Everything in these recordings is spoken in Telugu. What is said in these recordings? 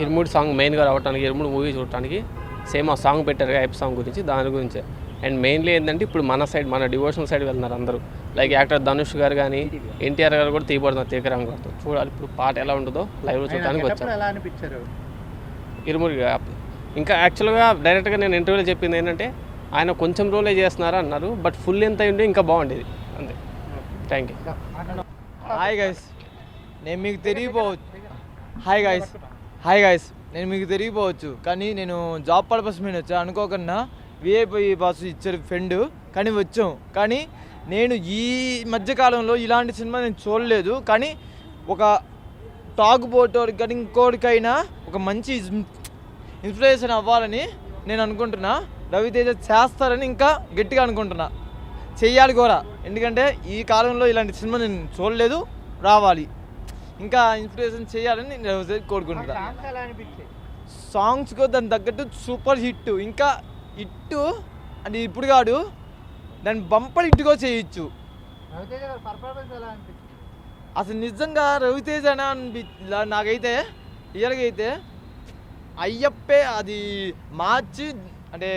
ఇరుముడి సాంగ్ మెయిన్గా రావడానికి, ఇరుముడి మూవీ చూడటానికి సేమ్ ఆ సాంగ్ పెట్టారు ఐప్ సాంగ్ గురించి, దాని గురించే. అండ్ మెయిన్లీ ఏంటంటే ఇప్పుడు మన సైడ్, మన డివోషనల్ సైడ్ వెళ్తున్నారు అందరూ. లైక్ యాక్టర్ ధనుష్ గారు కానీ ఎన్టీఆర్ గారు కూడా తీయబడుతున్నారు తీకరాంగ్ గారితో. చూడాలి ఇప్పుడు పాట ఎలా ఉంటుందో లైవ్లో చూడటానికి వచ్చాను. ఇరుముడి ఇంకా యాక్చువల్గా డైరెక్ట్గా నేను ఇంటర్వ్యూలో చెప్పింది ఏంటంటే ఆయన కొంచెం రోలే చేస్తున్నారా అన్నారు, బట్ ఫుల్ ఎంత ఉంటే ఇంకా బాగుండేది. అంతే. Thank you. హాయ్ గైస్, నేను మీకు తెలియపోవచ్చు. నేను మీకు తెలియపోవచ్చు కానీ నేను జాబ్ పర్పస్ మీద వచ్చా. అనుకోకుండా విఐపి బాస్ ఇచ్చారు ఫ్రెండ్, కానీ వచ్చాం. కానీ నేను ఈ మధ్యకాలంలో ఇలాంటి సినిమా నేను చూడలేదు. కానీ ఒక టాక్ బోటోడికి కానీ ఇంకోటికైనా ఒక మంచి ఇన్స్పిరేషన్ అవ్వాలని నేను అనుకుంటున్నా. రవితేజ చేస్తారని ఇంకా గట్టిగా అనుకుంటున్నా, చెయ్యాలి కూడా. ఎందుకంటే ఈ కాలంలో ఇలాంటి సినిమా నేను చూడలేదు, రావాలి, ఇంకా ఇన్స్పిరేషన్ చేయాలని నేను రవితేజ కోరుకుంటున్నా. సాంగ్స్ కూడా దాని తగ్గట్టు సూపర్ హిట్, ఇంకా హిట్ అంటే ఇప్పుడు కాదు, దాన్ని బంపర్ హిట్గా చేయొచ్చు. అసలు నిజంగా రవితేజ నాకైతే రియల్గా అయితే అయ్యప్పే అది మార్చి, అంటే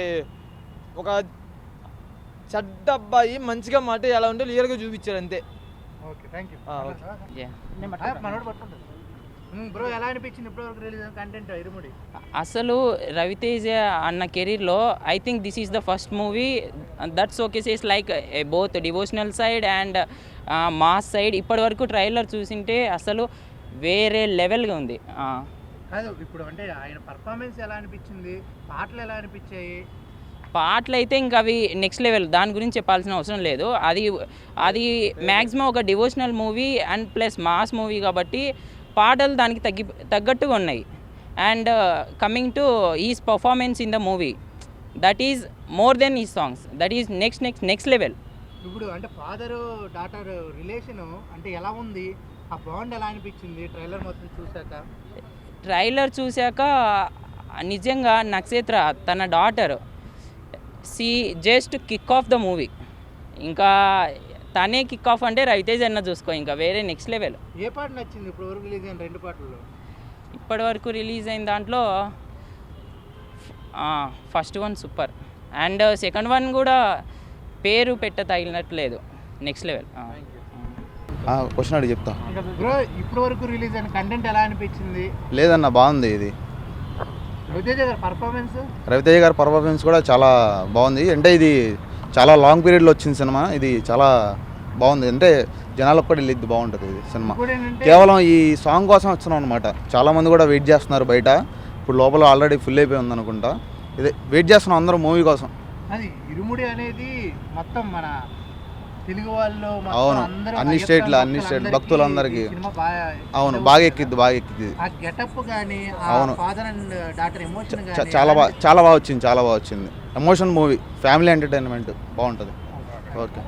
ఒక చెడ్డ అబ్బాయి మంచిగా మాట ఎలా ఉంటే రియల్గా చూపించారు అంతే. అసలు రవితేజ అన్న కెరీర్లో I think this is the first movie that's focuses like both devotional side and mass side. ఇప్పటి వరకు ట్రైలర్ చూసింటే అసలు వేరే లెవెల్గా ఉంది. ఇప్పుడు అంటే ఆయన పర్ఫార్మెన్స్ ఎలా అనిపించింది, పాటలు ఎలా అనిపించాయి? పాటలు అయితే ఇంకా అవి నెక్స్ట్ లెవెల్, దాని గురించి చెప్పాల్సిన అవసరం లేదు. అది మ్యాక్సిమం ఒక devotional movie and plus mass movie కాబట్టి పాటలు దానికి తగ్గట్టుగా ఉన్నాయి. And coming to is performance in the movie, that is more than ఈ songs, that is next level. ఇప్పుడు అంటే ఫాదర్ డాటర్ రిలేషన్ అంటే ఎలా ఉంది, ఆ బాండ్ ఎలా అనిపించింది ట్రైలర్ మొత్తం చూశాక? ట్రైలర్ చూశాక నిజంగా నక్షత్ర తన daughter see just kick of the movie. ఇంకా తనే కిక్ ఆఫ్ అంటే రవితేజ అన్న చూసుకో, ఇంకా వేరే నెక్స్ట్ లెవెల్. ఏ పాట నచ్చింది ఇప్పుడు వరకు రిలీజ్ అయిన 2 పాటల్లో? ఇప్పటి వరకు రిలీజ్ అయిన దాంట్లో first one super and second one కూడా పేరు తగిలినట్లేదు, నెక్స్ట్ లెవెల్. క్వశ్చన్ అడిగి చెప్తా. బ్రో ఇప్పటి వరకు రిలీజ్ అయిన కంటెంట్ ఎలా అనిపించింది? లేదన్న బాగుంది. ఇది రవితేజ గారి పర్ఫార్మెన్స్ కూడా చాలా బాగుంది. అంటే ఇది చాలా లాంగ్ పీరియడ్లో వచ్చిన సినిమా, ఇది చాలా బాగుంది. అంటే జనాలకు కూడా వెళ్ళిద్ది, బాగుంటుంది ఇది సినిమా. కేవలం ఈ సాంగ్ కోసం వచ్చినాం అనమాట. చాలామంది కూడా వెయిట్ చేస్తున్నారు బయట. ఇప్పుడు లోపల ఆల్రెడీ ఫుల్ అయిపోయి ఉంది అనుకుంటా. ఇదే వెయిట్ చేస్తున్నాం అందరూ మూవీ కోసం. అది ఇరుముడి అనేది మొత్తం మన తెలుగు వాళ్ళు, అవును, అన్ని స్టేట్ల భక్తులందరికీ అవును బాగా ఎక్కిద్ది. ఆ గెటప్ గానీ, అవును, ఫాదర్ అండ్ డాటర్ ఎమోషన్ చాలా బాగా వచ్చింది. ఎమోషన్ మూవీ, ఫ్యామిలీ ఎంటర్టైన్మెంట్ బాగుంటుంది. ఓకే.